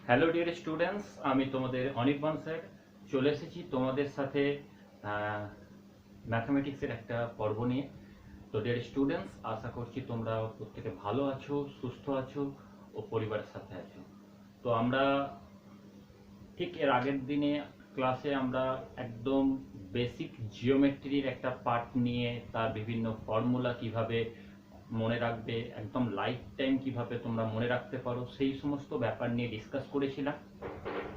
Hello dear students, আমি তোমাদের Anirban sir চলে এসেছি তোমাদের সাথে ম্যাথমেটিক্সের একটা পর্ব নিয়ে। তো ডিয়ার স্টুডেন্টস, আশা করছি তোমরা প্রত্যেকে ভালো আছো, সুস্থ আছো ও পরিবারের সাথে আছো। তো আমরা ঠিক এর আগের দিনে ক্লাসে আমরা একদম বেসিক জিওমেট্রির একটা পার্ট নিয়ে তার বিভিন্ন ফর্মুলা কিভাবে মনে রাখবে, একদম লাইফ টাইম কিভাবে তোমরা মনে রাখতে পারো, সেই সমস্ত ব্যাপার নিয়ে ডিসকাস করেছিলাম।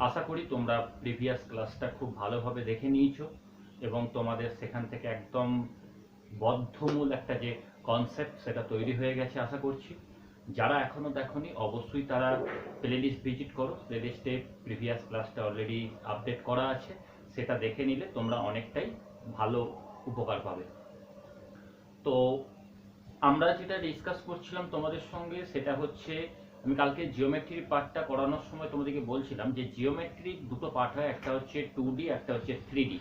আশা করি তোমরা প্রিভিয়াস ক্লাসটা খুব ভালোভাবে দেখে নিয়েছো এবং তোমাদের সেখান থেকে একদম বদ্ধমূল একটা যে কনসেপ্ট সেটা তৈরি হয়ে গেছে আশা করছি। যারা এখনো দেখোনি অবশ্যই তারা প্লেলিস্ট ভিজিট করো। প্লেলিস্টে প্রিভিয়াস ক্লাসটা অলরেডি আপডেট করা আছে, সেটা দেখে নিলে তোমরা অনেকটাই ভালো উপকার পাবে। তো আমরা যেটা ডিসকাস করছিলাম তোমাদের সঙ্গে সেটা হচ্ছে, আমি কালকে জিওমেট্রির পার্টটা করানোর সময় তোমাদেরকে বলছিলাম যে জিওমেট্রির দুটো পার্ট হয়, একটা হচ্ছে 2D, একটা হচ্ছে 3D।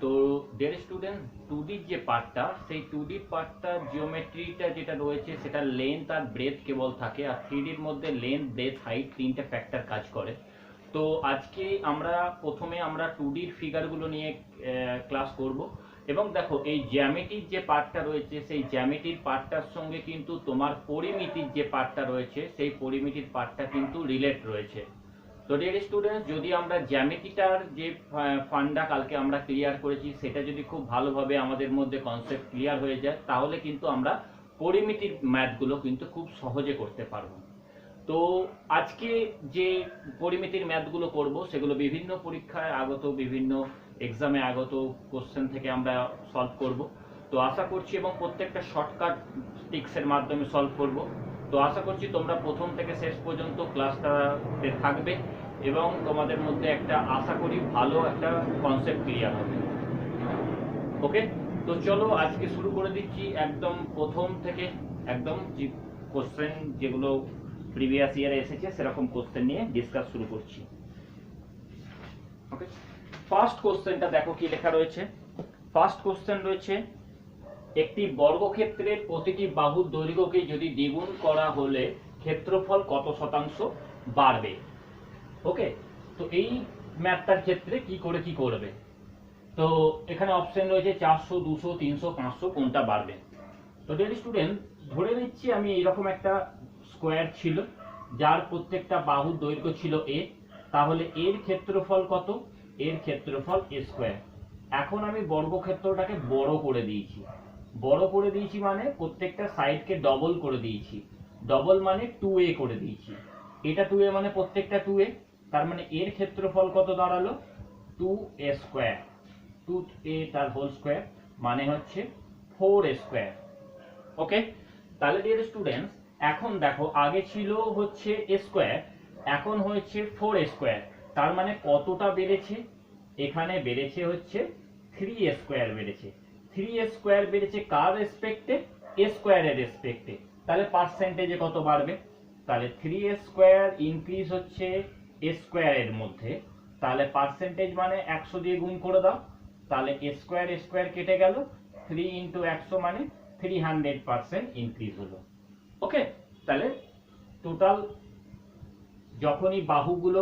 তো ডিয়ার স্টুডেন্ট, 2ডির যে পার্টটা, সেই 2ডির পার্টটা জিওমেট্রিটা যেটা রয়েছে সেটা লেন্থ আর ব্রেথ কেবল থাকে, আর 3ডির মধ্যে লেন্থ, ব্রেথ, হাইট তিনটে ফ্যাক্টর কাজ করে। তো আজকে প্রথমে আমরা 2ডির ফিগারগুলো নিয়ে ক্লাস করব। এবং দেখো, এই জ্যামিতির যে পার্টটা রয়েছে সেই জ্যামিতির পার্টটার সঙ্গে কিন্তু তোমার পরিমিতির যে পার্টটা রয়েছে সেই পরিমিতির পার্টটা কিন্তু রিলেট রয়েছে। তো ডিয়ার স্টুডেন্টস, যদি আমরা জ্যামিতিটার যে ফান্ডা কালকে আমরা ক্লিয়ার করেছি সেটা যদি খুব ভালোভাবে আমাদের মধ্যে কনসেপ্ট ক্লিয়ার হয়ে যায়, তাহলে কিন্তু আমরা পরিমিতির ম্যাথগুলো কিন্তু খুব সহজে করতে পারবো। তো আজকে যে পরিমিতির ম্যাথগুলো করব সেগুলো বিভিন্ন পরীক্ষায় আগত, বিভিন্ন এক্সামে আগত কোশ্চেন থেকে আমরা সলভ করব। তো আশা করছি, এবং প্রত্যেকটা শর্টকাট ট্রিক্সের মাধ্যমে সলভ করব। তো আশা করছি তোমরা প্রথম থেকে শেষ পর্যন্ত ক্লাসটাতে থাকবে এবং তোমাদের মধ্যে একটা আশা করি ভালো একটা কনসেপ্ট ক্লিয়ার হবে। ওকে, তো চলো আজকে শুরু করে দিচ্ছি একদম প্রথম থেকে। একদম যে কোশ্চেন যেগুলো প্রিভিয়াস ইয়ারে এসেছে সেরকম কোশ্চেন নিয়ে ডিসকাস শুরু করছি। ওকে, ফার্স্ট কোশ্চেনটা দেখো কি লেখা রয়েছে। ফার্স্ট কোশ্চেন রয়েছে, একটি বর্গক্ষেত্রের প্রতিটি বাহুর দৈর্ঘ্যকে যদি দ্বিগুণ করা হলে ক্ষেত্রফল কত শতাংশ বাড়বে। ওকে, তো এই ম্যাথটার ক্ষেত্রে কি করবে। তো এখানে অপশন রয়েছে 400, 200, 300, 500, কোনটা বাড়বে। তো ডিয়ার স্টুডেন্ট, ধরে নিচ্ছি আমি এরকম একটা স্কোয়ার ছিল যার প্রত্যেকটা বাহুর দৈর্ঘ্য ছিল a, তাহলে এর ক্ষেত্রফল কত? এর ক্ষেত্রফল a স্কোয়ার। এখন আমি বর্গক্ষেত্রটাকে বড় করে দিয়েছি। বড় করে দিয়েছি মানে প্রত্যেকটা সাইডকে ডবল করে দিয়েছি। ডবল মানে 2a করে দিয়েছি। এটা 2a মানে প্রত্যেকটা 2a, তার মানে এর ক্ষেত্রফল কত দাঁড়ালো? 2a square. 2a তার হোল স্কোয়ার মানে হচ্ছে 4a স্কোয়ার। ওকে, তাহলে ডিয়ার স্টুডেন্টস, এখন দেখো আগে ছিল হচ্ছে a স্কোয়ার, এখন হয়েছে 4a স্কোয়ার। তার মানে কতটা বেড়েছে? এখানে বেড়েছে হচ্ছে 3a স্কোয়ার বেড়েছে। 3a স্কোয়ার বেড়েছে কার রেসপেক্টে? a স্কোয়ারের রেসপেক্টে। তাহলে পার্সেন্টেজে কত বাড়বে? তাহলে 3a স্কোয়ার ইনক্রিজ হচ্ছে a স্কোয়ারের মধ্যে, তাহলে পার্সেন্টেজ মানে 100 দিয়ে গুণ করে দাও, তাহলে a স্কোয়ার কেটে গেল, 3 ইন্টু 100 মানে 300% ইনক্রিজ হলো। ওকে, তাহলে টোটাল যখনই বাহুগুলো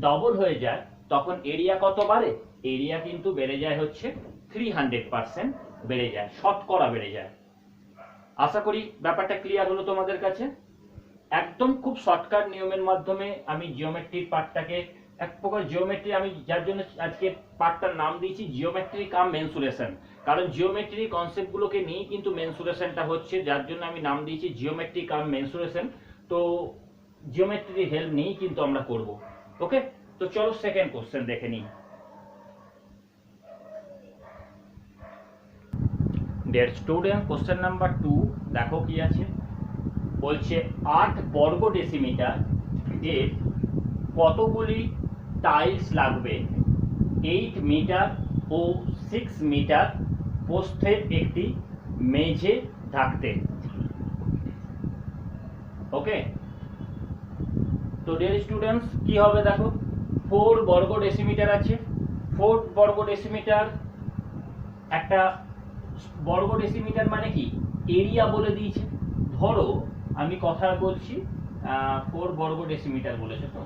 ডবল হয়ে যায় তখন এরিয়া কত বাড়ে? এরিয়া কিন্তু বেড়ে যায় হচ্ছে 300% বেড়ে যায়, শতকরা বেড়ে যায়। আশা করি ব্যাপারটা ক্লিয়ার হলো তোমাদের কাছে। একদম খুব শর্টকাট নিয়মের মাধ্যমে আমি জিওমেট্রির পার্টটাকে, এক প্রকার জিওমেট্রি, আমি যার জন্য আজকে পার্টটার নাম দিয়েছি জিওমেট্রি কাম মেনসুরেশন, কারণ জিওমেট্রি কনসেপ্টগুলোকে নিয়েই কিন্তু মেনসুরেশনটা হচ্ছে, যার জন্য আমি নাম দিয়েছি জিওমেট্রি কাম মেনসুরেশন। তো জিওমেট্রির হেল্প নিয়েই কিন্তু আমরা করব। ওকে, তো চলো সেকেন্ড কোশ্চেন দেখে নিই। ডিয়ার স্টুডেন্ট, কোশ্চেন নাম্বার 2 দেখো কি আছে। বলছে 8 বর্গ ডেসিমিটার এর কতগুলি টাইলস লাগবে 8 মিটার ও 6 মিটার প্রস্থের একটি মেঝে ঢাকতে। ওকে, তো ডিয়ার স্টুডেন্টস কি হবে দেখো, 4 বর্গ ডেসিমিটার আছে। 4 বর্গ ডেসিমিটার, একটা বর্গ ডেসিমিটার মানে কি? এরিয়া বলে দিয়েছে। ধরো আমি কথা বলছি 4 বর্গ ডেসিমিটার বলেছে, তো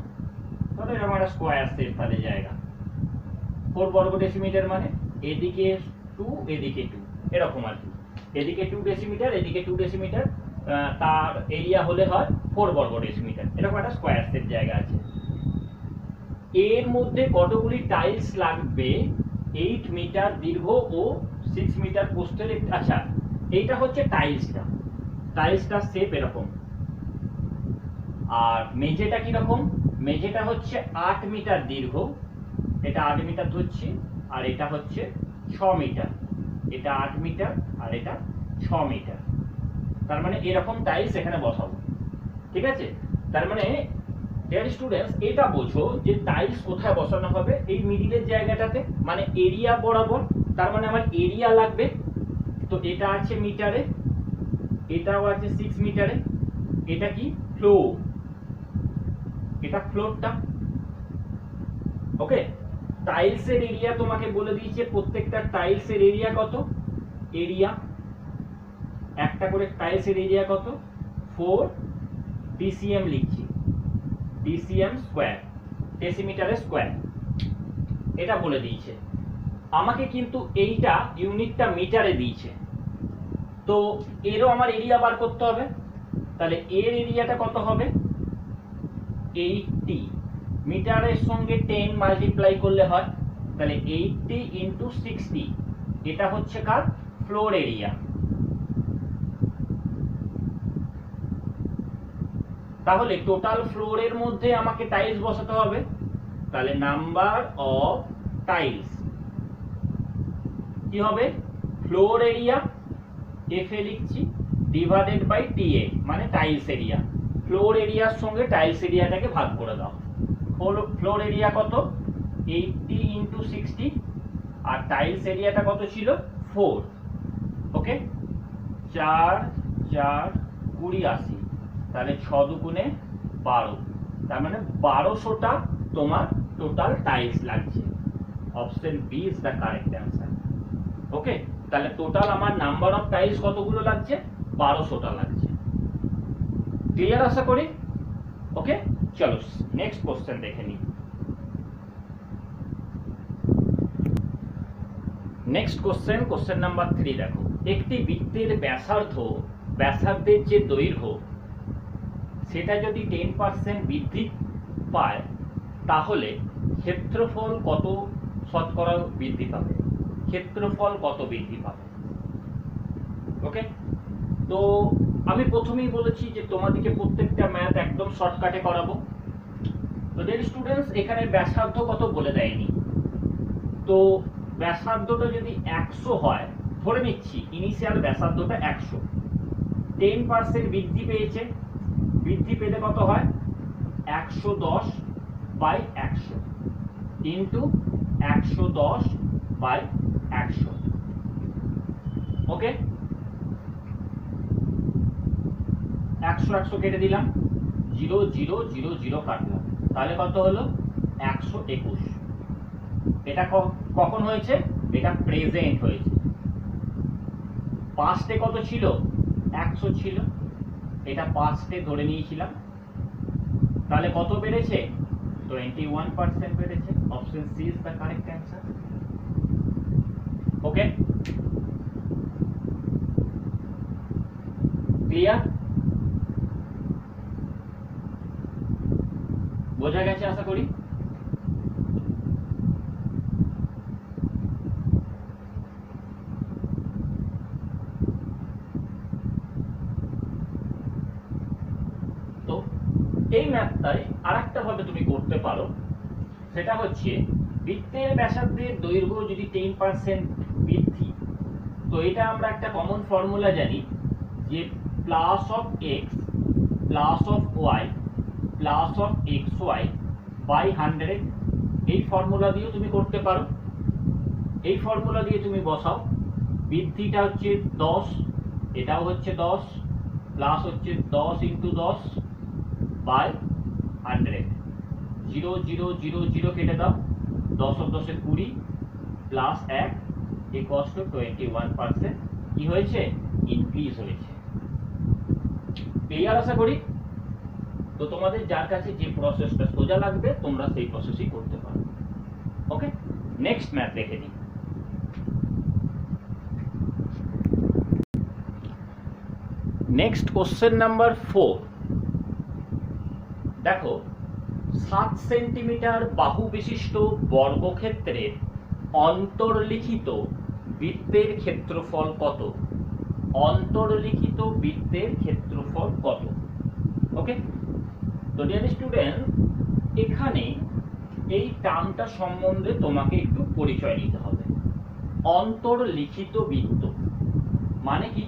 ধরো এরকম একটা স্কোয়ার শেপ তাদের জায়গা, 4 বর্গ ডেসিমিটার মানে এদিকে 2 এদিকে 2 এরকম আর কি, এদিকে 2 ডেসিমিটার এদিকে 2 ডেসিমিটার, তার এরিয়া হলে হয় 4 বর্গ ডেসিমিটার, এরকম একটা স্কোয়ার শেপ জায়গা আছে। এর মধ্যে কতগুলি টাইলস লাগবে? 8 মিটার দীর্ঘ ও 6 মিটার প্রস্থের। আচ্ছা, এইটা হচ্ছে টাইলসটার শেপ এরকম। আর মেঝেটা কি রকম? মেঝেটা হচ্ছে 8 মিটার দীর্ঘ, এটা 8 মিটার ধরছি, আর এটা হচ্ছে 6 মিটার, এটা 8 মিটার আর এটা 6 মিটার। তার মানে এরকম টাইলস এখানে বসাবো, ঠিক আছে? তার মানে ডিয়ার স্টুডেন্টস, এটা বোঝো যে টাইলস কোথায় বসানো হবে, এই মিডিলের জায়গাটাতে, মানে এরিয়া বরাবর। তার মানে আমার এরিয়া লাগবে, তো এটা আছে মিটারে, এটাও আছে 6 মিটারে। এটা কি? ফ্লোর, এটা ফ্লোরটা। ওকে, টাইলসের এরিয়া তোমাকে বলে দিয়েছে, প্রত্যেকটা টাইলসের এরিয়া কত, এরিয়া একটা করে টাইলসের এরিয়া কত, 4 ডিসিএম লিখছি, ডিসিএম স্কয়ার, ডেসিমিটারে স্কয়ার, এটা বলে দিয়েছে আমাকে। কিন্তু এইটা ইউনিটটা মিটারে দিয়েছে, তো এরও আমার এরিয়া বার করতে হবে। তাহলে এর এরিয়াটা কত হবে? 80, মিটারের সঙ্গে 10 মাল্টিপ্লাই করলে হয়, তাহলে 80 ইন্টু 60, এটা হচ্ছে কার? Floor area. তাহলে টোটাল ফ্লোরের মধ্যে আমাকে টাইলস বসাতে হবে, তাহলে নাম্বার অফ টাইলস কি হবে? ফ্লোর এরিয়া, এফ এ লিখছি, ডিভাইডেড বাই টিএ, মানে টাইলস এরিয়া। ফ্লোর এরিয়ার সঙ্গে টাইলস এরিয়াটাকে ভাগ করে দাও। ফ্লোর এরিয়া কত? 80 ইন্টু 60, আর টাইলস এরিয়াটা কত ছিল? 4। ওকে, 4 4 20 80, তাহলে 6 দুগুণে 12, তার মানে 1200টা তোমার টোটাল টাইলস লাগছে। Option B is the correct answer. Okay, তাহলে টোটাল আমার নাম্বার অফ টাইলস কতগুলো লাগছে? 1200টা লাগছে। ক্লিয়ার আশা করি? ওকে, চলো নেক্সট কোশ্চেন দেখে নিই। নেক্সট কোশ্চেন নাম্বার 3 দেখো। একটি বৃত্তের ব্যাসার্ধের যে দৈর্ঘ্য সেটা যদি 10% বৃদ্ধি পায়, তাহলে ক্ষেত্রফল কত শতকরা বৃদ্ধি পাবে? ক্ষেত্রফল কত বৃদ্ধি পাবে? ওকে, তো আমি প্রথমেই বলেছি যে তোমাদেরকে প্রত্যেকটা ম্যাথ একদম শর্টকাটে করাবো। তো ডিয়ার স্টুডেন্টস, এখানে ব্যাসার্ধ কত বলে দেয়নি, তো ব্যাসার্ধটা যদি 100 হয়, ধরে নিচ্ছি ইনিশিয়াল ব্যাসার্ধটা 100, 10% বৃদ্ধি পেয়েছে, বৃদ্ধি পেলে কত হয়? 110 বাই 100 ইন্টু 110 বাই 100। ওকে, 100 100 কেটে দিলাম, 0 0 0 0 কাটলাম, তাহলে কত হলো? 121। এটা কখন হয়েছে? এটা প্রেজেন্ট হয়েছে। পাস্টে কত ছিল? 100 ছিল, এটা পাস্টে ধরে নিয়েছিলাম, তাহলে কত বেড়েছে? 21% বেড়েছে। Option C is the correct answer. Okay, clear? বোঝা গেছে আশা করি। তো এই ম্যাথটাই আরেকটা ভাবে তুমি করতে পারো, সেটা হচ্ছে বৃত্তের ব্যাসার্ধের দৈর্ঘ্য যদি 10% বৃদ্ধি, তো এটা আমরা একটা কমন ফর্মুলা জানি যে plus of x plus of Y plus of x Y by 100। এই ফর্মুলা দিয়েও তুমি করতে পারো। এই ফর্মুলা দিয়ে তুমি বসাও, বৃদ্ধিটা হচ্ছে 10, এটাও হচ্ছে 10, প্লাস হচ্ছে 10 ইন্টু 10 বাই 100, 0 0 0 0 কেটে দাও, 10 ও 10 20 প্লাস 1 ইকুয়ালস টু 21%। কি হয়েছে? ইনক্রিজ হয়েছে। ক্লিয়ার আশা করি? তো তোমাদের যার কাছে যে প্রসেসটা সোজা লাগবে তোমরা সেই প্রসেসই করতে পারো। ওকে, নেক্সট ম্যাথ দেখে নিই। Next question number 4। দেখো 7 সেন্টিমিটার বাহু বিশিষ্ট বর্গক্ষেত্রের অন্তর্লিখিত বৃত্তের ক্ষেত্রফল কত? অন্তর্লিখিত বৃত্তের ক্ষেত্রফল কত? ওকে, তো ডিয়ার স্টুডেন্ট, এখানে এই টার্মটা সম্বন্ধে তোমাকে একটু পরিচয় নিতে হবে। অন্তর্লিখিত বৃত্ত মানে কি?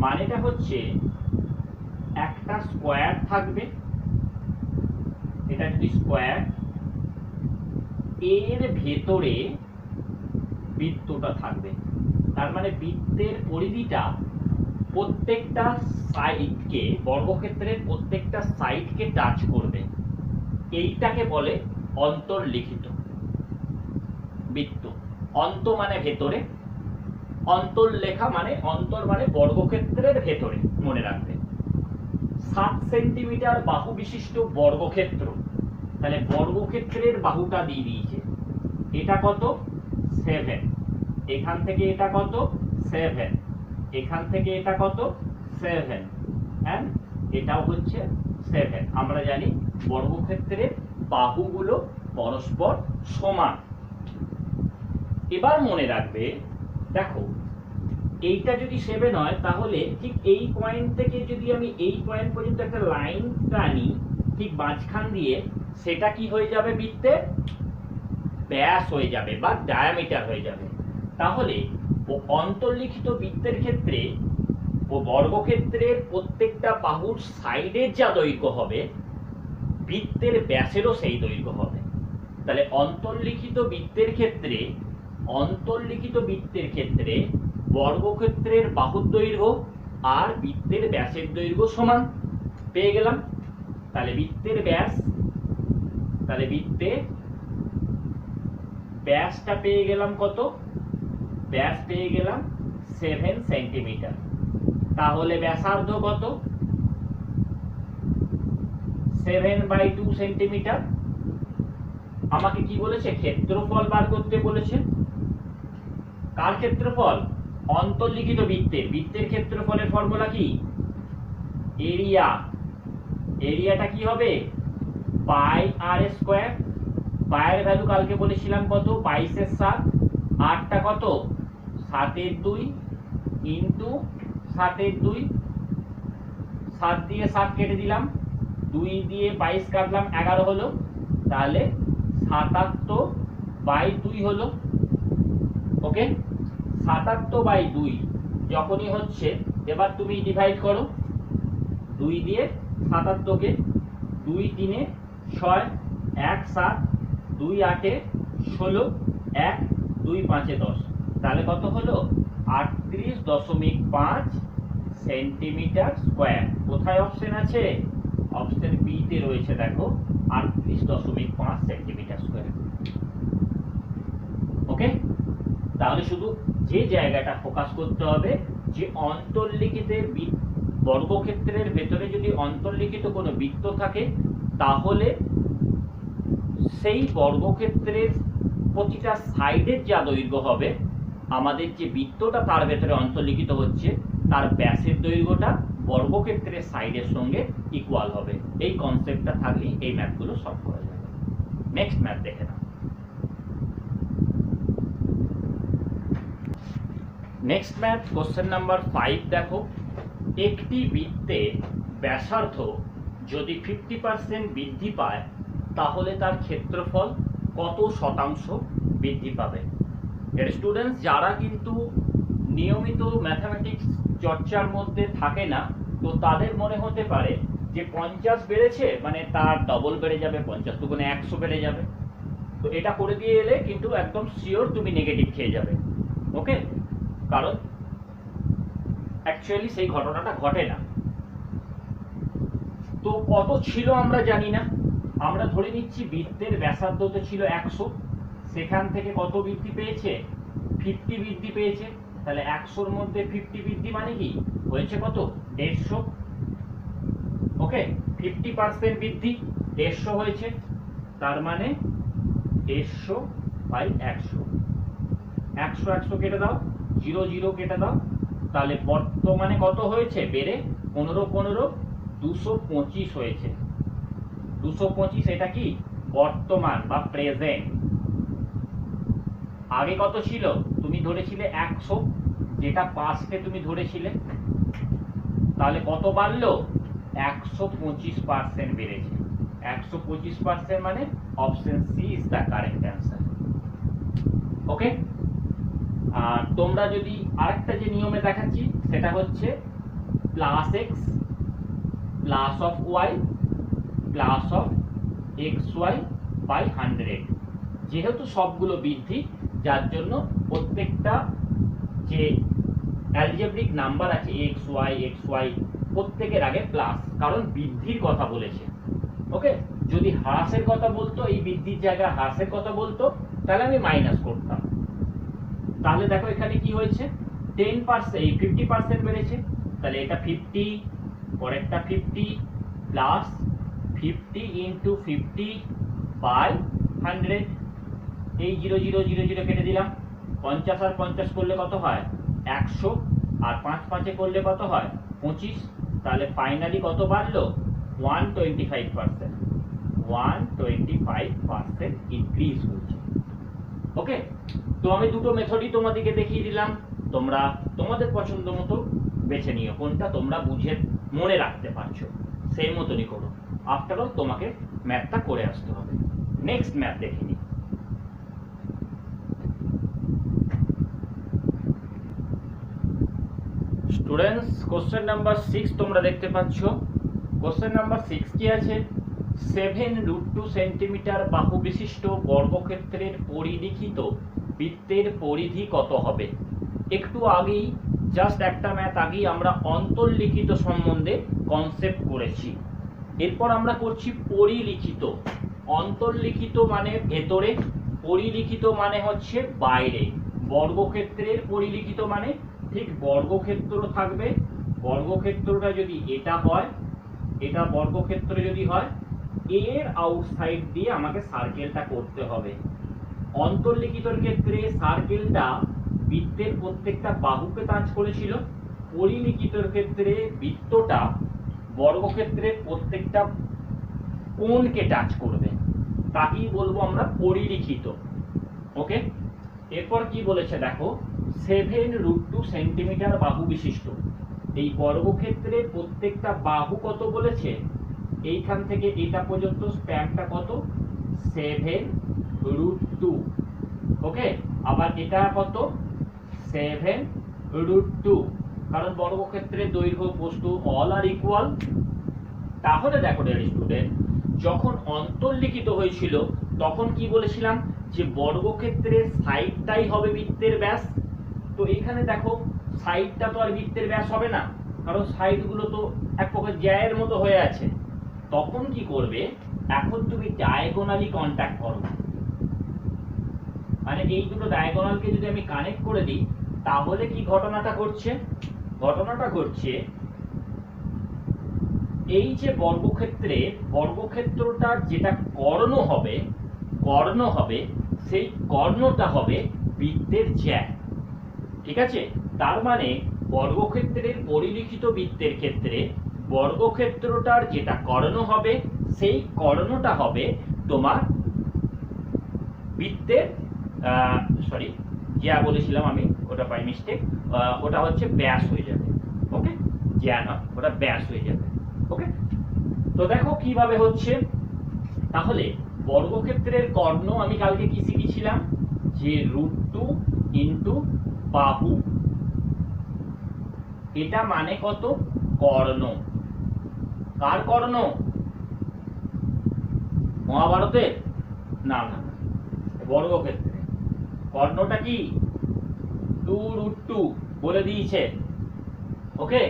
মানেটা হচ্ছে একটা স্কোয়ার থাকবে, এটা একটি স্কোয়ার, এর ভেতরে বৃত্তটা থাকবে। তার মানে বৃত্তের পরিধিটা প্রত্যেকটা সাইডকে, বর্গক্ষেত্রের প্রত্যেকটা সাইডকে টাচ করবে। এইটাকে বলে অন্তর্লিখিত বৃত্ত। অন্ত মানে ভেতরে, অন্তর্লেখা মানে, অন্তর মানে বর্গক্ষেত্রের ভেতরে, মনে রাখবে। 7 সেন্টিমিটার বাহু বিশিষ্ট বর্গক্ষেত্র, তাহলে বর্গক্ষেত্রের বাহুটা দিয়ে দিয়েছে। এটা কত? 7। এখান থেকে এটা কত? 7। এখান থেকে এটা কত? 7, এন্ড এটাও হচ্ছে 7। আমরা জানি বর্গক্ষেত্রের বাহুগুলো পরস্পর সমান। এবার মনে রাখবে, দেখো এইটা যদি 7 হয় তাহলে ঠিক এই পয়েন্ট থেকে যদি আমি এই পয়েন্ট পর্যন্ত একটা লাইন টানি ঠিক মাঝখান দিয়ে, সেটা কি হয়ে যাবে? বৃত্তের ব্যাস হয়ে যাবে বা ডায়ামিটার হয়ে যাবে। তাহলে ও অন্তর্লিখিত বৃত্তের ক্ষেত্রে ও বর্গক্ষেত্রের প্রত্যেকটা বাহুর সাইডের যা দৈর্ঘ্য হবে, বৃত্তের ব্যাসেরও সেই দৈর্ঘ্য হবে। তাহলে অন্তর্লিখিত বৃত্তের ক্ষেত্রে, অন্তর্লিখিত বৃত্তের ক্ষেত্রে বর্গক্ষেত্রের বাহুর দৈর্ঘ্য আর বৃত্তের ব্যাসের দৈর্ঘ্য সমান। পেয়ে গেলাম। তাহলে বৃত্তের ব্যাস, তাহলে বৃত্তের ব্যাসটা পেয়ে গেলাম কত? ব্যাস পেয়ে গেলাম 7 সেন্টিমিটার। তাহলে ব্যাসার্ধ কত? 7/2 সেন্টিমিটার। আমাকে কি বলেছে? ক্ষেত্রফল বার করতে বলেছে। কার ক্ষেত্রফল? অন্তর্লিখিত বৃত্তের। বৃত্তের ক্ষেত্রফলের ফর্মুলা কি? এরিয়া। এরিয়াটা কি হবে? পাই আর স্কোয়ার। পায়ের ভ্যালু কালকে বলেছিলাম কত? 22 এর 7। আরটা কত? 7 এর 2 ইন্টু 7 এর 2। 7 দিয়ে 7 কেটে দিলাম, 2 দিয়ে 22 কাটলাম, 11 হলো। তাহলে 77/2 হলো। ওকে, 77/2 যখনই হচ্ছে, এবার তুমি ডিভাইড করো। 2 দিয়ে 77কে, 2 3 6, 1 7, 2 8 16, 1 2 5 10। তাহলে কত হলো? 38.5 সেন্টিমিটার স্কোয়ার। কোথায় অপশন আছে? অপশন বি তে রয়েছে, দেখো 38.5 সেন্টিমিটার স্কোয়ার। ওকে, তাহলে শুধু যে জায়গাটা ফোকাস করতে হবে, যে অন্তর্লিখিতের বর্গক্ষেত্রের ভেতরে যদি অন্তর্লিখিত কোনো বৃত্ত থাকে, তাহলে সেই বর্গক্ষেত্রের প্রতিটা সাইডের যা দৈর্ঘ্য হবে, আমাদের যে বৃত্তটা তার ভেতরে অন্তর্লিখিত হচ্ছে, তার ব্যাসের দৈর্ঘ্যটা বর্গক্ষেত্রের সাইডের সঙ্গে ইকুয়াল হবে। এই কনসেপ্টটা থাকলেই এই ম্যাথগুলো সলভ করা যাবে। নেক্সট ম্যাথ দেখে নাও। Next math question number 5। দেখো, একটি বৃত্তের ব্যাসার্ধ যদি 50% বৃদ্ধি পায়, তাহলে তার ক্ষেত্রফল কত শতাংশ বৃদ্ধি পাবে? এর স্টুডেন্টস যারা কিন্তু নিয়মিত ম্যাথামেটিক্স চর্চার মধ্যে থাকে না, তো তাদের মনে হতে পারে যে 50 বেড়েছে মানে তার ডবল বেড়ে যাবে, 50 দুগুণে 100 বেড়ে যাবে। তো এটা করে দিয়ে এলে কিন্তু একদম শিওর তুমি নেগেটিভ খেয়ে যাবে। ওকে, কারণ অ্যাকচুয়ালি সেই ঘটনাটা ঘটে না। তো কত ছিল আমরা জানি না, আমরা ধরে নিচ্ছি বৃত্তের ব্যাসার্ধ তো ছিল 100, সেখান থেকে কত বৃদ্ধি পেয়েছে? 50 বৃদ্ধি পেয়েছে। তাহলে 100-র মধ্যে 50 বৃদ্ধি মানে কি হয়েছে? কত? 150। ওকে 50% বৃদ্ধি 150 হয়েছে, তার মানে 150 বাই 100, 100 100 কেটে দাও, 0 0 কেটে দাও, তাহলে বর্তমানে কত হয়েছে বেড়ে 15 15 225 হয়েছে। 225 এটা কি বর্তমান বা প্রেজেন্ট। আগে কত ছিল? তুমি ধরেছিলে 100, যেটা পাস্টে তুমি ধরেছিলে, তাহলে কত বাড়লো? 125% বেড়েছে। 125% মানে option C is the correct answer. Okay, আর তোমরা যদি আরেকটা যে নিয়মে দেখাচ্ছি সেটা হচ্ছে plus X plus of Y plus of x Y by 100। যেহেতু সবগুলো বৃদ্ধি, যার জন্য প্রত্যেকটা যে অ্যালজেব্রিক নাম্বার আছে এক্স ওয়াই প্রত্যেকের আগে প্লাস, কারণ বৃদ্ধির কথা বলেছে। ওকে, যদি হ্রাসের কথা বলতো, এই বৃদ্ধির জায়গায় হ্রাসের কথা বলতো, তাহলে আমি মাইনাস করতাম। তাহলে দেখো এখানে কি হয়েছে, 10% এই 50% বেড়েছে, তাহলে এটা 50, পরেরটা 50 প্লাস 50 ইন্টু 50 বাই 100। এই 0 0 0 0 কেটে দিলাম, 50 আর 50 করলে কত হয়? 100, আর 5 5 করলে কত হয়? 25। তাহলে ফাইনালি কত বাড়লো? 125%, 125% ইনক্রিজ হয়েছে। ওকে, তো আমি দুটো মেথডই তোমাদেরকে দেখিয়ে দিলাম, তোমরা তোমাদের পছন্দ মতো বেছে নিও, কোনটা তোমরা বুঝে মনে রাখতে পারছো সেই মতনই করো। আফটার অল তোমাকে ম্যাথটা করে আসতে হবে। নেক্সট ম্যাথ দেখে নিই। স্টুডেন্টস, কোশ্চেন নাম্বার 6 তোমরা দেখতে পাচ্ছ। কোশ্চেন নাম্বার 6 কি আছে? 7√2 সেন্টিমিটার বাহু বিশিষ্ট বর্গক্ষেত্রের পরিলিখিত বৃত্তের পরিধি কত হবে? একটু আগেই জাস্ট একটা ম্যাথ আগেই আমরা অন্তর্লিখিত সম্বন্ধে কনসেপ্ট করেছি। এরপর আমরা করছি পরিলিখিত। অন্তর্লিখিত মানে ভেতরে, পরিলিখিত মানে হচ্ছে বাইরে। বর্গক্ষেত্রের পরিলিখিত মানে ঠিক বর্গক্ষেত্র থাকবে, বর্গক্ষেত্রটা যদি এটা হয়, এটা বর্গক্ষেত্র যদি হয়, এর আউটসাইড দিয়ে আমাকে সার্কেলটা করতে হবে। অন্তর্লিখিতর ক্ষেত্রে সার্কেলটা বৃত্তের প্রত্যেকটা বাহুকে টাচ করেছিল, পরিলিখিতর ক্ষেত্রে বৃত্তটা বর্গক্ষেত্রের প্রত্যেকটা কোণকে টাচ করবে, তাকেই বলবো আমরা পরিলিখিত। ওকে, এরপর কি বলেছে দেখো, 7√2 সেন্টিমিটার বাহু বিশিষ্ট এই বর্গক্ষেত্রের প্রত্যেকটা বাহু কত বলেছে? এইখান থেকে এটা পর্যন্ত স্প্যানটা কত? 7√2। ওকে, আবার এটা কত? 7√2, কারণ বর্গক্ষেত্রের দৈর্ঘ্য বস্তু অল আর ইকুয়াল। তাহলে দেখো ডিয়ার স্টুডেন্ট, যখন অন্তর্লিখিত হয়েছিল তখন কি বলেছিলাম? যে বর্গক্ষেত্রের সাইডটাই হবে বৃত্তের ব্যাস। তো এখানে দেখো সাইডটা তো আর বৃত্তের ব্যাস হবে না, কারণ সাইডগুলো তো এক প্রকার জ্যায়ের মতো হয়ে আছে। তখন কি করবে? এখন তুমি ডায়াগোনালি কন্ট্যাক্ট করো, মানে এই দুটো ডায়াগোনালকে যদি আমি কানেক্ট করে দিই, তাহলে কি ঘটনাটা ঘটছে? ঘটনাটা ঘটছে এই যে বর্গক্ষেত্রটার যেটা কর্ণ হবে সেই কর্ণটা হবে বৃত্তের জ্যা। ঠিক আছে, তার মানে বর্গক্ষেত্রের পরিলিখিত বৃত্তের ক্ষেত্রে বর্গক্ষেত্রটার যেটা কর্ণ হবে সেই কর্ণটা হবে তোমার বৃত্তের সরি জ্যা বলেছিলাম আমি, ওটা বাই মিস্টেক, ওটা হচ্ছে ব্যাস হয়ে যাবে। ওকে, জ্যা না, ওটা ব্যাস হয়ে যাবে। ওকে, তো দেখো কিভাবে হচ্ছে। তাহলে বর্গক্ষেত্রের কর্ণ আমি কালকে কি শিখেছিলাম? যে √2 ইন্টু বাহু, এটা মানে কত? কর্ণ। কার কর্ণ? মহাভারতের? না না, বর্গক্ষেত্রে কর্ণটা কি? 2√2 বলে দিয়েছে। ওকে,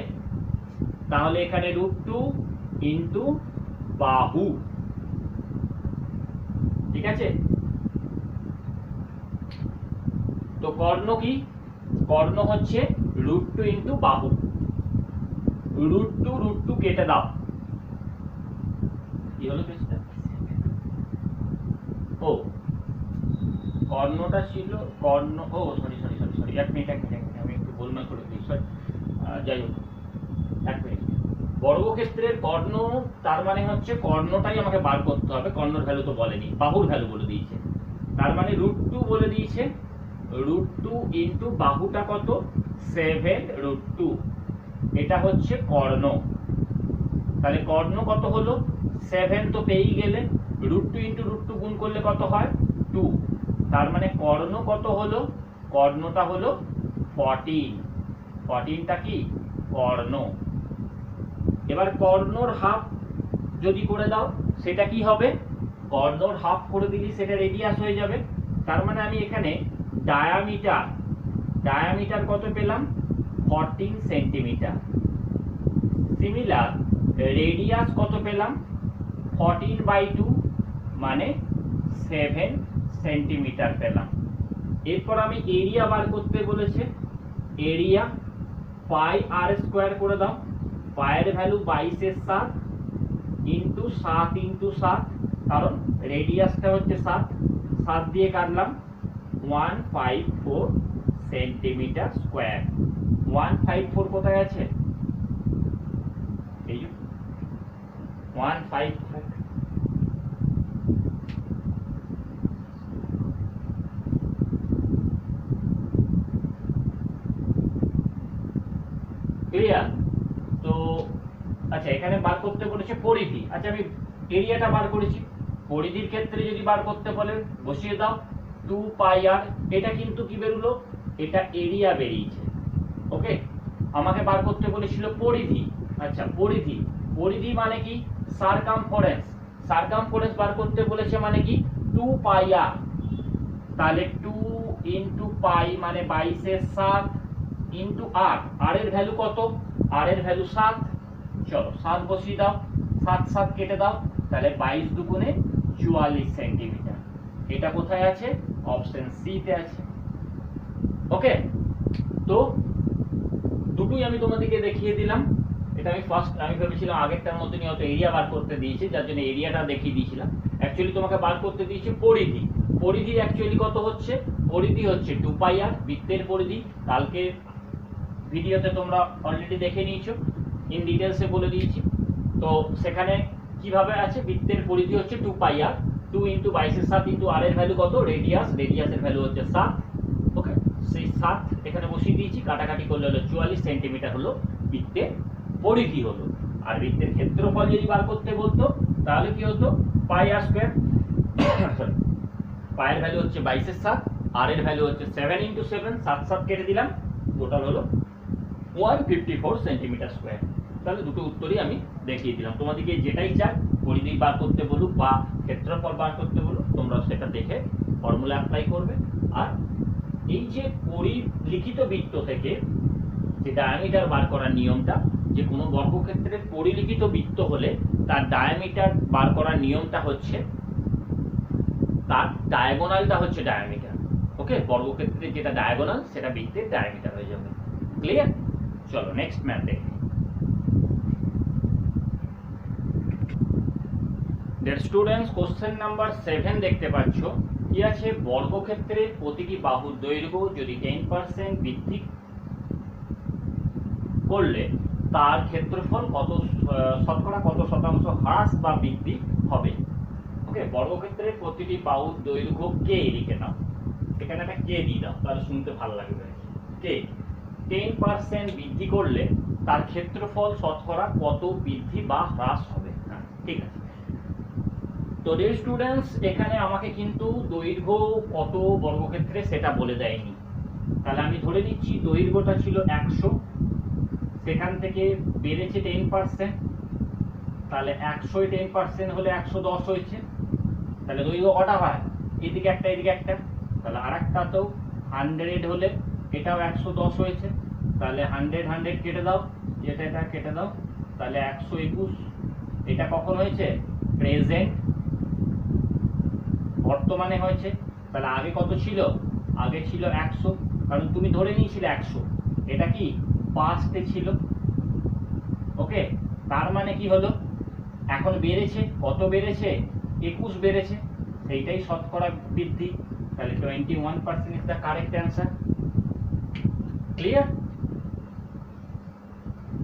তাহলে এখানে √2 ইন্টু বাহু, ঠিক আছে। তো কর্ণ কি? কর্ণ হচ্ছে √2 ইন্টু বাহু। √2 কেটে দাও, কি হলো পেজটা? ও কর্ণটা ছিল কর্ণ, ও সরি সরি সরি সরি, এক মিনিট আমি একটু গোলমাল করে দিই, সরি। যাই হোক, এক মিনিট। বর্গক্ষেত্রের কর্ণ, তার মানে হচ্ছে কর্ণটাই আমাকে বার করতে হবে। কর্ণর ভ্যালু তো বলেনি, বাহুর ভ্যালু বলে দিয়েছে। তার মানে √2 বলে দিয়েছে। √2 ইন্টু বাহুটা কত? 7√2। এটা হচ্ছে কর্ণ। তাহলে কর্ণ কত হলো? 7 তো পেয়েই গেলে। √2 ইন্টু √2 গুণ করলে কত হয়? 2। তার মানে কর্ণ কত হলো? কর্ণটা হলো 14। 14টা কি? কর্ণ। এবার কর্ণর হাফ যদি করে দাও, সেটা কি হবে? কর্ণর হাফ করে দিলে সেটা রেডিয়াস হয়ে যাবে। তার মানে আমি এখানে ডায়ামিটার কত পেলাম? 14 সেন্টিমিটার। সিমিলার রেডিয়াস কত পেলাম? 14/2 মানে 7 সেন্টিমিটার পেলাম। এরপর আমি এরিয়া বার করতে বলেছে। এরিয়া পাই আর স্কোয়ার করে দাও। পায়ের ভ্যালু 22/7 ইন্টু 7 ইন্টু 7, কারণ রেডিয়াসটা হচ্ছে 7, 7 দিয়ে কাটলাম 154 সেন্টিমিটার স্কোয়ার। 154 কোথায় আছে? এই যে 154। ক্লিয়ার? তো আচ্ছা, এখানে বার করতে বলেছে পরিধি। আচ্ছা, আমি এরিয়াটা বার করেছি। পরিধির ক্ষেত্রে যদি বার করতে বলেন, বসিয়ে দাও 2πr। এটা কিন্তু কি বেরোলো? এটা এরিয়া বেরিয়েছে। ওকে, আমাকে বার করতে বলেছিল পরিধি। আচ্ছা, পরিধি মানে কি? সারকামফারেন্স। সারকামফারেন্স বার করতে বলেছে মানে কি? 2πr। তাহলে 2 ইন্টু পাই মানে 22/7 ইন্টু আর। আর এর ভ্যালু কত? আর এর ভ্যালু 7। চলো 7 বসিয়ে দাও, 7 7 কেটে দাও, তাহলে 22 দুগুণে 44 সেন্টিমিটার। এটা কোথায় আছে? অপশন সি তে আছে। ওকে, তো দুটোই আমি তোমাদেরকে দেখিয়ে দিলাম। এটা আমি ভেবেছিলাম আগেরটার মধ্যে নিয়ে হয়তো এরিয়া বার করতে দিয়েছি, যার জন্য এরিয়াটা দেখিয়ে দিয়েছিলাম। অ্যাকচুয়ালি তোমাকে বার করতে দিয়েছি পরিধি। পরিধি অ্যাকচুয়ালি কত হচ্ছে? পরিধি হচ্ছে 2πr, বৃত্তের পরিধি। কালকে ভিডিওতে তোমরা অলরেডি দেখে নিয়েছো, ইন ডিটেলসে বলে দিয়েছি। তো সেখানে কিভাবে আছে? বৃত্তের পরিধি হচ্ছে 2πr, 2 ইন্টু 22/7 ইন্টু আর এর ভ্যালু কত? রেডিয়াসের ভ্যালু হচ্ছে 7। ওকে, সেই 7 এখানে বসিয়ে দিয়েছি। কাটাকাটি করলে হলো 44 সেন্টিমিটার হলো বৃত্তের পরিধি হলো। আর বৃত্তের ক্ষেত্রফল যদি বার করতে বলতো, তাহলে কি হতো? পাই আর স্কোয়ার। পায়ের ভ্যালু হচ্ছে 22/7, আর এর ভ্যালু হচ্ছে 7 ইন্টু 7, 7 7 কেটে দিলাম, টোটাল হলো 154 সেন্টিমিটার স্কোয়ার। তাহলে দুটো উত্তরই আমি দেখিয়ে দিলাম। তোমাদেরকে যেটাই চাই, পরিধি বার করতে বলুক বা ক্ষেত্রফল বার করতে বলুক, তোমরা সেটা দেখে ফর্মুলা অ্যাপ্লাই করবে। আর এই যে পরিলিখিত বৃত্ত থেকে যে ডায়ামিটার বার করার নিয়মটা, যে কোনো বর্গক্ষেত্রের পরিলিখিত বৃত্ত হলে তার ডায়ামিটার বার করার নিয়মটা হচ্ছে, তার ডায়াগোনালটা হচ্ছে ডায়ামিটার। ওকে, বর্গক্ষেত্রের যেটা ডায়াগোনাল সেটা বৃত্তের ডায়ামিটার হয়ে যাবে। ক্লিয়ার? চলো নেক্সট ম্যাথ দেখি। ডিয়ার স্টুডেন্টস, কোশ্চেন নাম্বার 7 দেখতে পাচ্ছ। কি আছে? বর্গক্ষেত্রের প্রতিটি বাহুর দৈর্ঘ্য যদি 10% বৃদ্ধি করলে তার ক্ষেত্রফল কত, শতকরা কত শতাংশ হ্রাস বা বৃদ্ধি হবে। ওকে, বর্গক্ষেত্রের প্রতিটি বাহুর দৈর্ঘ্য কে লিখে নাও। এখানে একটা কে দিয়ে দাও, তাহলে শুনতে ভালো লাগবে। কে 10% বৃদ্ধি করলে তার ক্ষেত্রফল শতকরা কত বৃদ্ধি বা হ্রাস হবে। ঠিক আছে। তো ডিয়ার স্টুডেন্টস, এখানে আমাকে কিন্তু দৈর্ঘ্য কত বর্গক্ষেত্রে সেটা বলে দেয়নি। তাহলে আমি ধরে নিচ্ছি দৈর্ঘ্যটা ছিল 100, সেখান থেকে বেড়েছে 10%, তাহলে 100 10% হলে 110 হয়েছে। তাহলে দৈর্ঘ্য কটা হয়? এদিকে একটা এদিকে একটা, তাহলে আরেকটা তো 100 হলে এটাও 110 হয়েছে। তাহলে 100 কেটে দাও, এটা কেটে দাও, তাহলে 121। এটা কখন হয়েছে? প্রেজেন্ট, বর্তমানে হয়েছে। তাহলে আগে কত ছিল? আগে ছিল 100, কারণ তুমি ধরে নিয়েছিলে 100। এটা কি পাস্টে ছিল। ওকে, তার মানে কি হলো? এখন বেড়েছে, কত বেড়েছে? 21 বেড়েছে, সেইটাই শতকরা বৃদ্ধি। তাহলে 21% is the correct answer. Clear?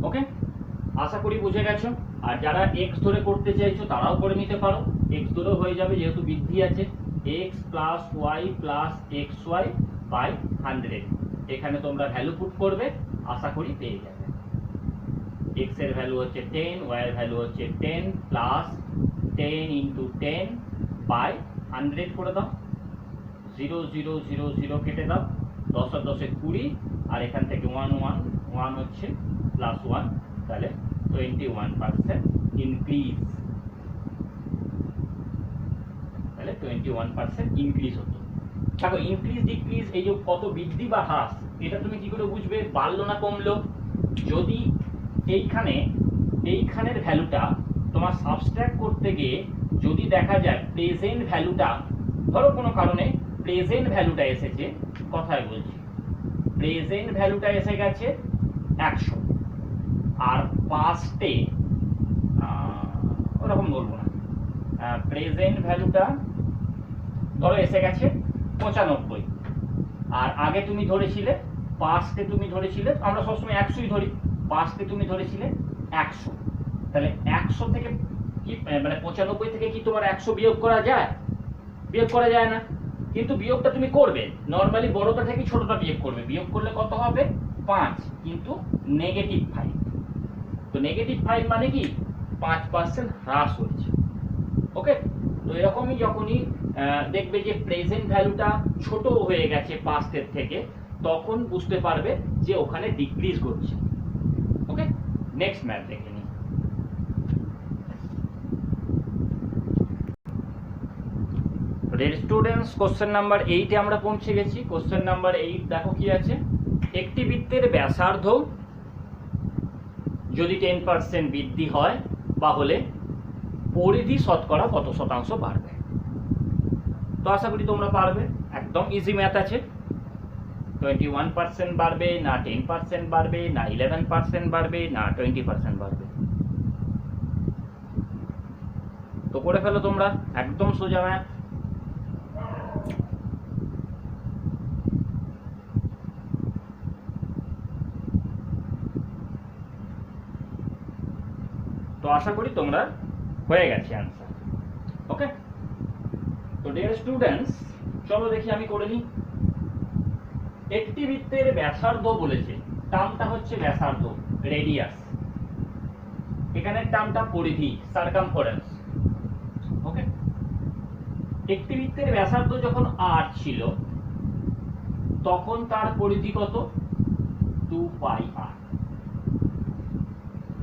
Okay, আশা করি বুঝে গেছো। আর যারা এক্স ধরে করতে চাইছো তারাও করে নিতে পারো, এক্স ধরেও হয়ে যাবে যেহেতু বৃদ্ধি আছে। X plus y plus x Y by 100, এখানে তোমরা ভ্যালু পুট করবে, আশা করি পেয়ে যাবে। এক্স এর ভ্যালু হচ্ছে 10, ওয়াই এর ভ্যালু হচ্ছে 10 প্লাস 10 ইন্টু 10 বাই 100 করে দাও। 0 0 0 0 কেটে দাও, 10 আর 10 20, আর এখান থেকে 1 1 1 হচ্ছে প্লাস 1, তাহলে 21% ইনক্রিজ। তাহলে 21% ইনক্রিজ হতো। দেখো ইনক্রিজ ডিক্রিজ, এই যে কত বৃদ্ধি বা হ্রাস, এটা তুমি কি করে বুঝবে বাড়লো না কমলো? যদি এইখানের ভ্যালুটা তোমার সাবস্ট্রাক্ট করতে গিয়ে যদি দেখা যায় প্রেজেন্ট ভ্যালুটা, ধরো কোনো কারণে প্রেজেন্ট ভ্যালুটা এসেছে, কথায় বলছি প্রেজেন্ট ভ্যালুটা এসে গেছে 100, আর পাস্টে ওরকম বলবো না, প্রেজেন্ট ভ্যালুটা ধরো এসে গেছে 95, আর আগে তুমি ধরেছিলে, পাস্টে তুমি ধরেছিলে, আমরা সবসময় 100ই ধরি, পাস্টে তুমি ধরেছিলে 100, তাহলে 100 থেকে কি মানে 95 থেকে কি তোমার 100 বিয়োগ করা যায়? বিয়োগ করা যায় না, কিন্তু বিয়োগটা তুমি করবে নর্মালি বড়টা থেকে ছোটটা বিয়োগ করবে। বিয়োগ করলে কত হবে? 5, কিন্তু -5। তো -5 মানে কি 5% হ্রাস হয়েছে। ওকে, তো এরকমই যখনই দেখবে যে প্রেজেন্ট ভ্যালুটা ছোট হয়ে গেছে পাস্টের থেকে, তখন বুঝতে পারবে যে ওখানে ডিক্রিজ করছে। ওকে, নেক্সট ম্যাথ দেখে নিই। স্টুডেন্টস, কোশ্চেন নাম্বার 8 এ আমরা পৌঁছে গেছি। কোশ্চেন নাম্বার 8 দেখো কি আছে। একটি বৃত্তের ব্যাসার্ধ যদি 10% বৃদ্ধি হয় তাহলে পরিধি শতকরা কত শতাংশ বাড়বে? তো আশা করি তোমরা পারবে, একদম ইজি ম্যাথ আছে। 21% বাড়বে না 10% বাড়বে না 11% বাড়বে না 20% বাড়বে? তো করে ফেলো তোমরা, একদম সোজা ম্যাথ। তো আশা করি তোমরা হয়ে গেছে অ্যান্সার। ওকে, তো ডিয়ার স্টুডেন্টস, চলো দেখি আমি করে নিই। একটি বৃত্তের ব্যাসার্ধ বলেছে, টার্মটা হচ্ছে ব্যাসার্ধ, রেডিয়াস, এখানের টার্মটা পরিধি, সারকামফারেন্স। ওকে, একটি বৃত্তের ব্যাসার্ধ যখন r ছিল তখন তার পরিধি কত? 2πr।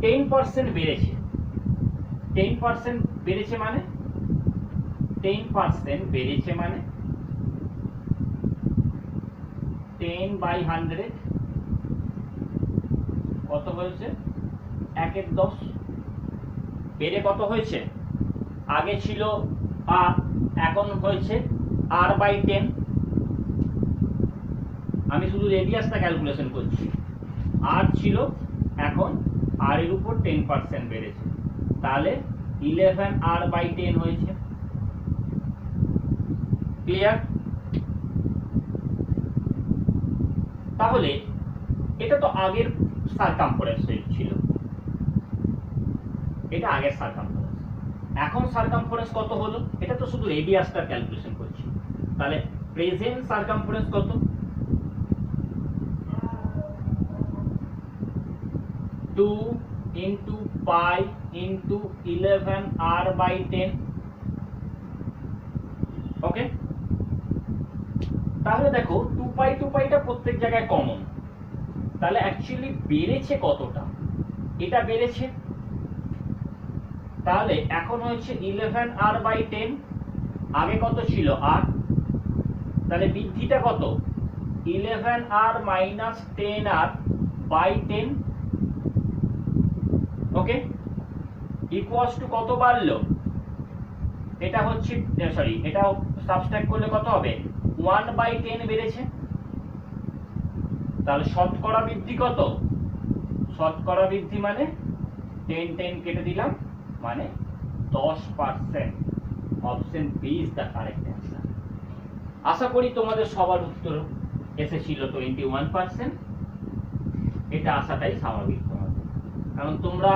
10% বেড়েছে, 10% বেড়েছে মানে 10% বেড়েছে মানে 10/100 কত হয়েছে? 1/10। বেড়ে কত হয়েছে? আগে ছিল r, এখন হয়েছে r/10। আমি শুধু রেডিয়াসটা ক্যালকুলেশন করছি। r ছিল, এখন r এর উপর 10% বেড়েছে, তাহলে 11r/10 হয়েছে। ক্লিয়ার? তাহলে এটা তো আগের সারকামফারেন্স ছিল, এটা আগের সারকামফারেন্স। এখন সারকামফারেন্স কত হলো? এটা তো শুধু রেডিয়াসটা ক্যালকুলেশন করছি, তাহলে প্রেজেন্ট সারকামফারেন্স কত? 2 into pi into 11r/10। ওকে, তাহলে দেখো 2π টা প্রত্যেক জায়গায় কমন, তাহলে অ্যাকচুয়ালি বেড়েছে কতটা? এটা বেড়েছে, তাহলে এখন হয়েছে 11r/10, আগে কত ছিল? r, তাহলে বৃদ্ধিটা কত? 11r minus 10r/10। Okay, equals to কত বাড়লো? এটা হচ্ছে সরি, এটা সাবস্ট্রাক্ট করলে কত হবে? 1/10 বেড়েছে। তাহলে শতকরা বৃদ্ধি কত? শতকরা বৃদ্ধি মানে 10 10 কেটে দিলাম, মানে 10%। Option B is the correct answer. আশা করি তোমাদের সবার উত্তর এসেছিল 21%। এটা আসাটাই স্বাভাবিক তোমাদের, কারণ তোমরা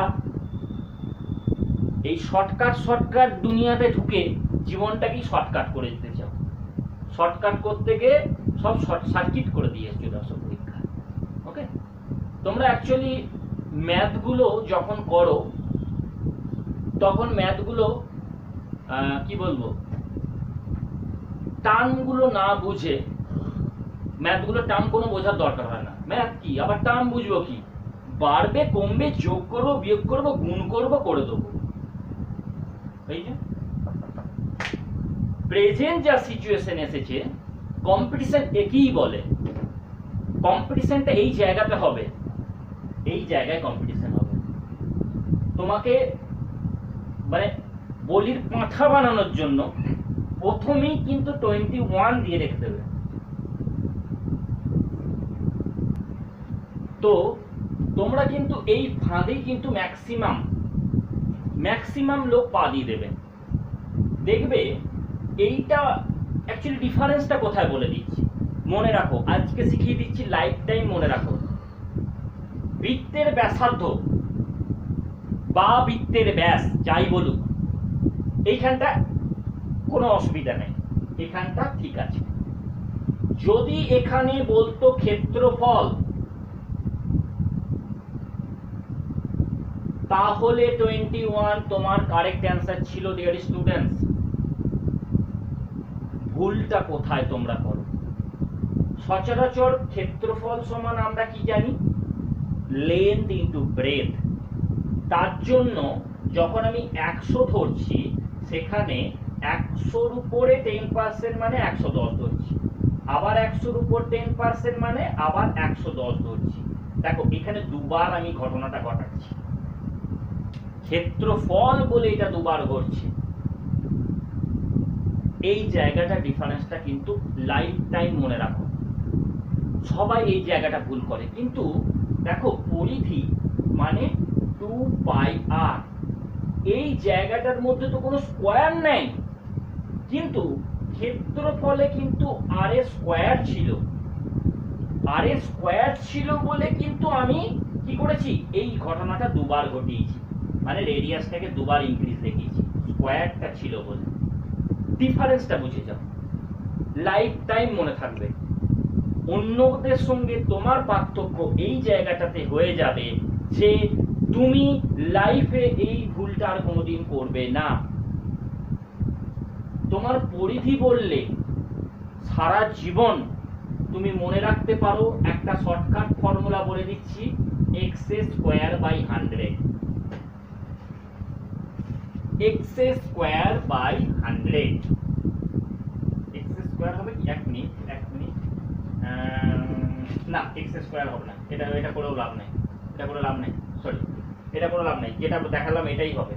এই শর্টকাট দুনিয়াতে ঢুকে জীবনটাকেই শর্টকাট করে দিতে চাও। শর্টকাট করতে গিয়ে সব শর্ট সার্কিট করে দিয়ে চলে আসো পরীক্ষায়। ওকে, তোমরা অ্যাকচুয়ালি ম্যাথগুলো যখন করো তখন ম্যাথগুলো কি বলবো, টার্মগুলো না বুঝে, ম্যাথগুলো টার্ম কোনো বোঝার দরকার হয় না। ম্যাথ কি, আবার টার্ম বুঝবো কি, বাড়বে কমবে, যোগ করবো বিয়োগ করবো গুণ করবো করে দেবো। এই যে প্রেজেন্ট যা সিচুয়েশন এসেছে, কম্পিটিশন একই বলে। কম্পিটিশনটা এই জায়গাতে হবে, এই জায়গায় কম্পিটিশন হবে। তোমাকে মানে বলির পাঁঠা বানানোর জন্য প্রথমেই কিন্তু 21 দিয়ে রেখে দেবে। তো তোমরা কিন্তু এই ফাঁদেই কিন্তু ম্যাক্সিমাম লোক পা দিয়ে দেবে। দেখবে এইটা অ্যাকচুয়ালি ডিফারেন্সটা কোথায় বলে দিচ্ছি, মনে রাখো, আজকে শিখিয়ে দিচ্ছি, লাইফ টাইম মনে রাখো। বৃত্তের ব্যাসার্ধ বা বৃত্তের ব্যাস যাই বলুক, এইখানটা কোনো অসুবিধা নেই, এখানটা ঠিক আছে। যদি এখানে বলতো ক্ষেত্রফল, তাহলে 21 তোমার কারেক্ট অ্যান্সার ছিল ডিয়ার স্টুডেন্টস। ভুলটা কোথায় তোমরা করো? সচরাচর ক্ষেত্রফল সমান আমরা কি জানি, লেন্থ ইনটু ব্রেথ। তার জন্য যখন আমি 100 ধরছি, সেখানে 100-র উপরে 10% মানে 110 ধরছি, আবার 100-র উপর 10% মানে আবার 110 ধরছি। দেখো এখানে দুবার আমি ঘটনাটা ঘটাচ্ছি, ক্ষেত্রফল বলে এটা দুবার ঘটছে। এই জায়গাটা ডিফারেন্সটা কিন্তু লাইফ টাইম মনে রাখো। সবাই এই জায়গাটা ভুল করে, কিন্তু দেখো পরিধি মানে 2πr, এই জায়গাটার মধ্যে তো কোনো স্কোয়ার নেই, কিন্তু ক্ষেত্রফলে কিন্তু আর এ স্কোয়ার ছিল। আর এ স্কোয়ার ছিল বলে কিন্তু আমি কি করেছি, এই ঘটনাটা দুবার ঘটিয়েছি, মানে রেডিয়াসটাকে দুবার ইনক্রিজ দেখিয়েছি, স্কোয়ারটা ছিল বলে। ডিফারেন্সটা বুঝে যাও, লাইফ টাইম মনে থাকবে। অন্যদের সঙ্গে তোমার পার্থক্য এই জায়গাটাতে হয়ে যাবে যে তুমি লাইফে এই ভুলটা আর কোনোদিন করবে না। তোমার পরিধি বললে সারা জীবন তুমি মনে রাখতে পারো একটা শর্টকাট ফর্মুলা বলে দিচ্ছি, x²/100। x²/100, x² হবে কি, 1 মিনিট না, x² হবে না, এটা করেও লাভ নেই, সরি, এটা করে লাভ নেই, যেটা দেখালাম এটাই হবে।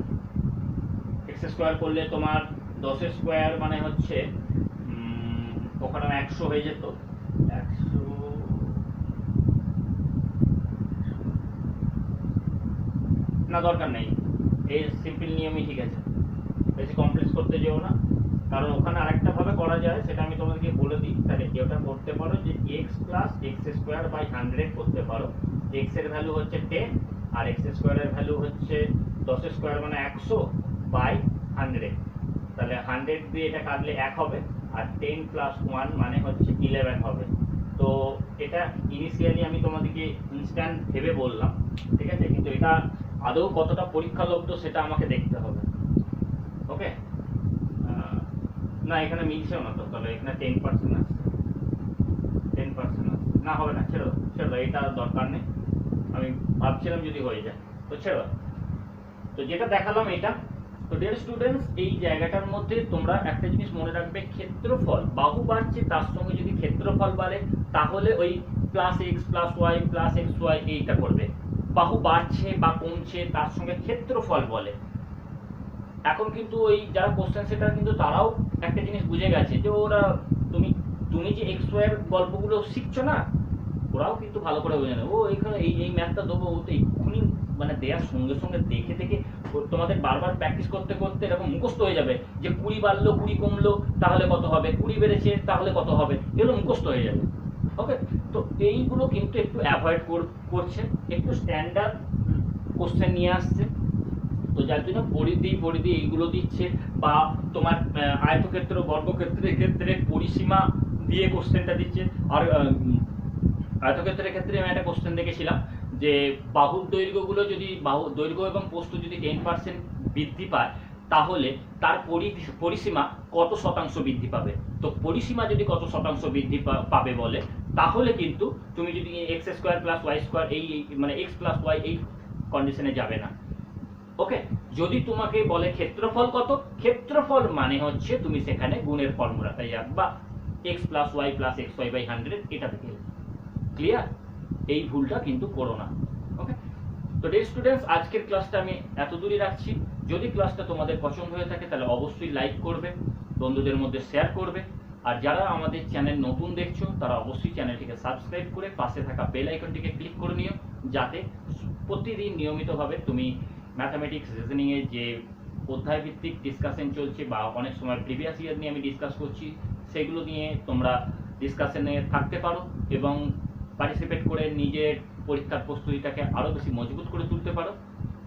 x² করলে তোমার 10² মানে হচ্ছে ওখানে 100 হয়ে যেত, 100 না, দরকার নেই, এই সিম্পল নিয়মই ঠিক আছে, বেশি কমপ্লেক্স করতে যেও না। কারণ ওখানে আরেকটা ভাবে করা যায়, সেটা আমি তোমাদেরকে বলে দিই। তাহলে এটা করতে পারো যে x + x²/100 করতে পারো। x এর ভ্যালু হচ্ছে 10 আর x² এর ভ্যালু হচ্ছে 10² মানে 100/100। তাহলে 100 দিয়ে এটা কাটলে 1 হবে, আর 10 + 1 মানে হচ্ছে 11 হবে। তো এটা ইনিশিয়ালি আমি তোমাদেরকে ইনস্ট্যান্ট ভেবে বললাম, ঠিক আছে, কিন্তু এটা আদৌ কতটা পরীক্ষালব্ধ সেটা আমাকে দেখতে হবে। ওকে, না এখানে মিলছেও না, তো তাহলে এখানে 10% আসছে, 10% আসছে না, হবে না, ছেড়ে দাও, এটা দরকার নেই। আমি ভাবছিলাম যদি হয়ে যায়, তো ছেড়ে দাও। তো যেটা দেখালাম এটা। তো ডিয়ার স্টুডেন্টস, এই জায়গাটার মধ্যে তোমরা একটা জিনিস মনে রাখবে, ক্ষেত্রফল, বাহু বাড়ছে তার সঙ্গে যদি ক্ষেত্রফল বাড়ে তাহলে ওই +x + y + xy এইটা করবে। বাহু বাড়ছে বা কমছে তার সঙ্গে ক্ষেত্রফল বলে। এখন কিন্তু ওই যারা কোশ্চেন সেটার কিন্তু তারাও একটা জিনিস বুঝে গেছে যে ওরা তুমি যে xy এর গল্পগুলো শিখছো না, ওরাও কিন্তু ভালো করে বুঝে নেবে। ও এখানে এই ম্যাথটা দেবো, ও তো এক্ষুনি মানে দেওয়ার সঙ্গে সঙ্গে দেখে দেখে তোমাদের বারবার প্র্যাকটিস করতে করতে এরকম মুখস্থ হয়ে যাবে যে 20 বাড়লো 20 কমলো তাহলে কত হবে, 20 বেড়েছে তাহলে কত হবে, এগুলো মুখস্থ হয়ে যাবে। ওকে, তো এইগুলো কিন্তু একটু অ্যাভয়েড করছে, একটু স্ট্যান্ডার্ড কোশ্চেন নিয়ে আসছে। তো যার জন্য পরিধি এইগুলো দিচ্ছে, বা তোমার আয়তক্ষেত্র বর্গক্ষেত্রের ক্ষেত্রে পরিসীমা দিয়ে কোশ্চেনটা দিচ্ছে। আর আয়তক্ষেত্রের ক্ষেত্রে আমি একটা কোশ্চেন দেখেছিলাম যে বাহুর দৈর্ঘ্যগুলো যদি দৈর্ঘ্য এবং প্রস্থ যদি 10% বৃদ্ধি পায় তাহলে তার পরিসীমা কত শতাংশ বৃদ্ধি পাবে। তো পরিসীমা যদি কত শতাংশ বৃদ্ধি পাবে বলে, তাহলে কিন্তু তুমি যদি x square plus y square এই মানে এক্স প্লাস ওয়াই এই কন্ডিশনে যাবে না। ওকে, যদি তোমাকে বলে ক্ষেত্রফল কত, ক্ষেত্রফল মানে হচ্ছে তুমি সেখানে গুণের ফর্মুলাটাই রাখবা, x plus y plus x Y by 100, এটা থেকে। ক্লিয়ার? এই ভুলটা কিন্তু করো না। ওকে, তো ডিয়ার স্টুডেন্টস, আজকের ক্লাসটা আমি এত দূরই রাখছি। যদি ক্লাসটা তোমাদের পছন্দ হয়ে থাকে তাহলে অবশ্যই লাইক করবে, বন্ধুদের মধ্যে শেয়ার করবে। আর যারা আমাদের চ্যানেল নতুন দেখছো তারা অবশ্যই চ্যানেলটিকে সাবস্ক্রাইব করে পাশে থাকা বেল আইকনটিকে ক্লিক করে নিও, যাতে প্রতিদিন নিয়মিতভাবে তুমি ম্যাথামেটিক্স রিজনিংয়ে যে অধ্যায়ভিত্তিক ডিসকাশন চলছে বা অনেক সময় প্রিভিয়াস ইয়ার নিয়ে আমি ডিসকাস করছি, সেগুলো নিয়ে তোমরা ডিসকাশনে থাকতে পারো এবং পার্টিসিপেট করে নিজের পরীক্ষার প্রস্তুতিটাকে আরও বেশি মজবুত করে তুলতে পারো।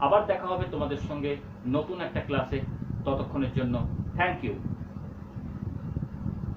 আবার দেখা হবে তোমাদের সঙ্গে নতুন একটা ক্লাসে। ততক্ষণের জন্য থ্যাংক ইউ।